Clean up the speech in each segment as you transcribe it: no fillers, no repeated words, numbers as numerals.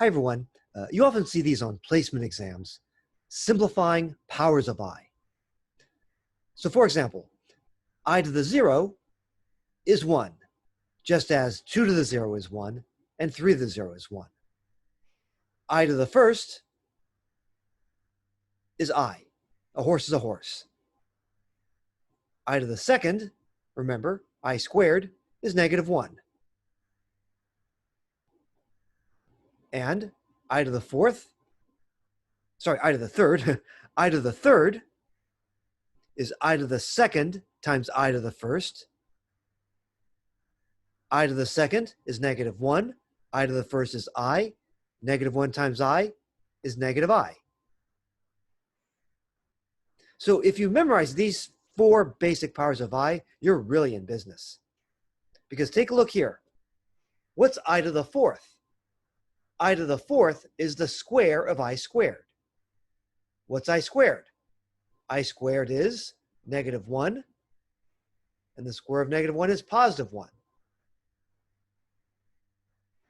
Hi, everyone. You often see these on placement exams, simplifying powers of I. So for example, I to the 0 is 1, just as 2 to the 0 is 1, and 3 to the 0 is 1. I to the first is I. A horse is a horse. I to the second, remember, I squared, is -1. And I to the fourth, sorry, I to the third, I to the third is I to the second times I to the first. I to the second is -1. I to the first is I. -1 times I is -I. So if you memorize these 4 basic powers of I, you're really in business. Because take a look here. What's I to the fourth? I to the fourth is the square of I squared. What's I squared? I squared is -1, and the square of -1 is +1.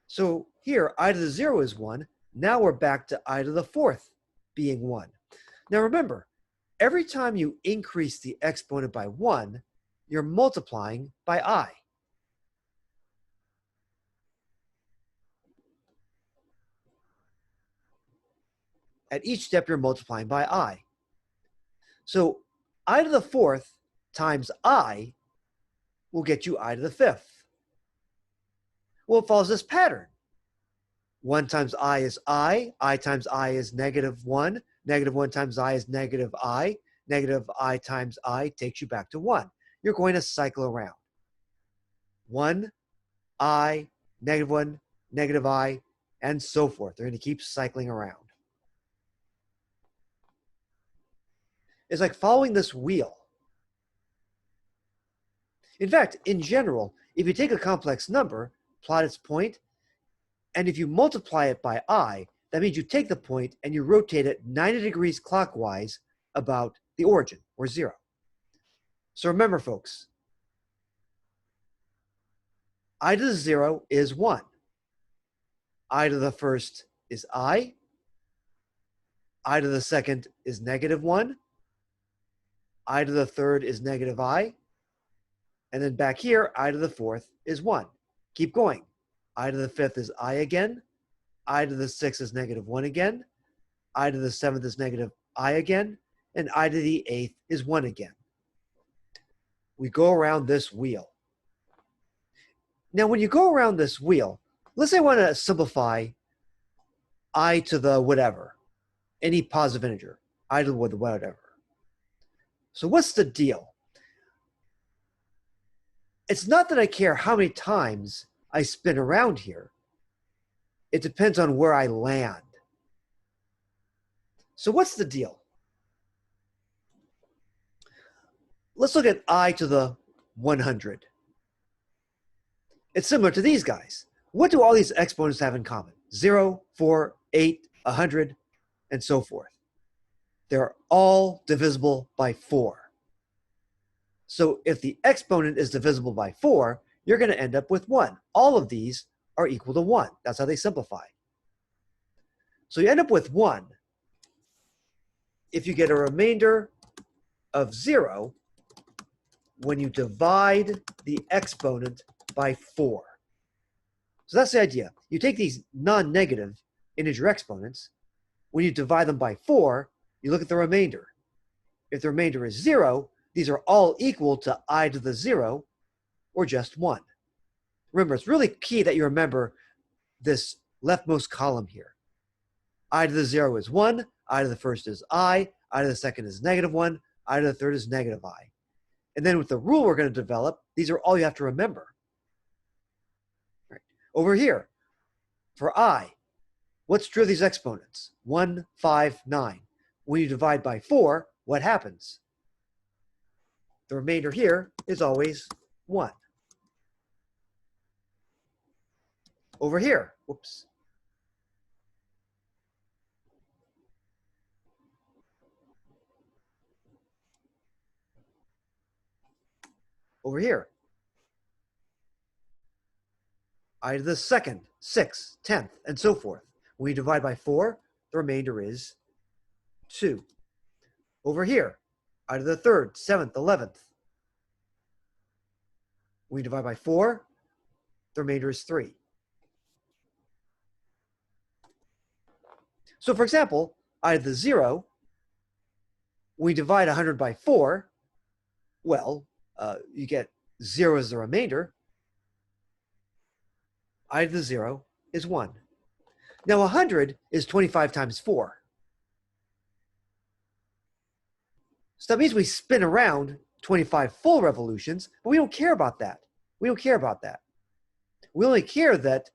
So here, I to the 0 is 1. Now we're back to I to the fourth being 1. Now remember, every time you increase the exponent by 1, you're multiplying by I. At each step, you're multiplying by I. So I to the fourth times I will get you I to the fifth. Well, it follows this pattern. 1 times I is I times I is -1, -1 times I is -I, -I times I takes you back to 1. You're going to cycle around. 1, I, -1, -I, and so forth. They're going to keep cycling around. It's like following this wheel. In fact, in general, if you take a complex number, plot its point, and if you multiply it by I, that means you take the point and you rotate it 90 degrees clockwise about the origin, or 0. So remember, folks, I to the 0 is 1. I to the first is I. I to the second is -1. I to the third is -I. And then back here, I to the fourth is 1. Keep going. I to the fifth is I again. I to the sixth is -1 again. I to the seventh is -I again. And I to the eighth is 1 again. We go around this wheel. Now, when you go around this wheel, let's say I want to simplify I to the whatever, any positive integer, I to the whatever. So what's the deal? It's not that I care how many times I spin around here. It depends on where I land. So what's the deal? Let's look at I to the 100. It's similar to these guys. What do all these exponents have in common? 0, 4, 8, 100, and so forth. They're all divisible by 4. So if the exponent is divisible by 4, you're going to end up with 1. All of these are equal to 1. That's how they simplify. So you end up with 1 if you get a remainder of 0 when you divide the exponent by 4. So that's the idea. You take these non-negative integer exponents. When you divide them by 4, you look at the remainder. If the remainder is 0, these are all equal to I to the 0, or just 1. Remember, it's really key that you remember this leftmost column here. I to the 0 is 1, I to the first is I to the second is -1, I to the third is -I. And then with the rule we're going to develop, these are all you have to remember. Right. Over here, for I, what's true of these exponents? 1, 5, 9. When you divide by 4, what happens? The remainder here is always 1. Over here, whoops. Over here, I to the second, 6th, 10th, and so forth. When you divide by 4, the remainder is 2. Over here, I to the 3rd, 7th, 11th. When you divide by 4, the remainder is 3. So for example, I to the 0, when we divide 100 by 4, well, you get 0 as the remainder. I to the 0 is 1. Now 100 is 25 times 4. So that means we spin around 25 full revolutions, but we don't care about that. We don't care about that. We only care that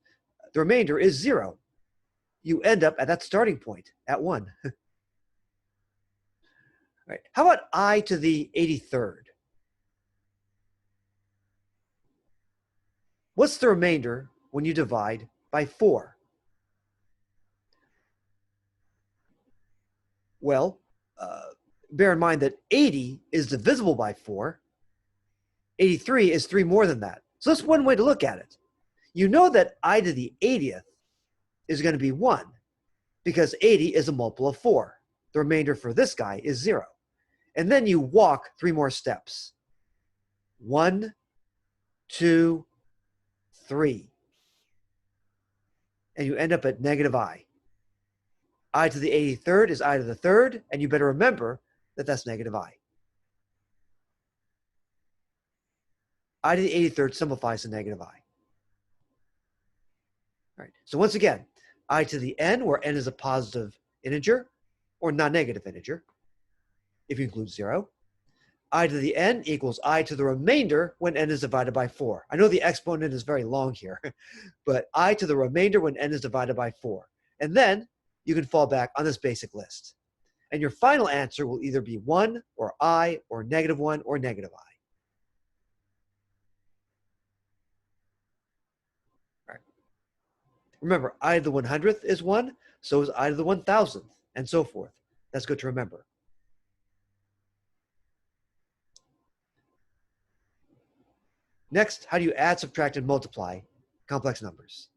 the remainder is 0. You end up at that starting point, at 1. Right. How about I to the 83rd? What's the remainder when you divide by 4? Well, bear in mind that 80 is divisible by 4. 83 is 3 more than that. So that's one way to look at it. You know that I to the 80th is going to be 1 because 80 is a multiple of 4. The remainder for this guy is 0. And then you walk 3 more steps. 1, 2, 3. And you end up at negative I. I to the 83rd is I to the 3rd, and you better remember that that's negative I. I to the 83rd simplifies to negative I. All right. So once again, I to the n, where n is a positive integer or non-negative integer, if you include 0. I to the n equals I to the remainder when n is divided by 4. I know the exponent is very long here, but I to the remainder when n is divided by 4. And then you can fall back on this basic list. And your final answer will either be 1 or I or negative 1 or negative I. All right. Remember, I to the 100th is 1, so is I to the 1000th, and so forth. That's good to remember. Next, how do you add, subtract, and multiply complex numbers?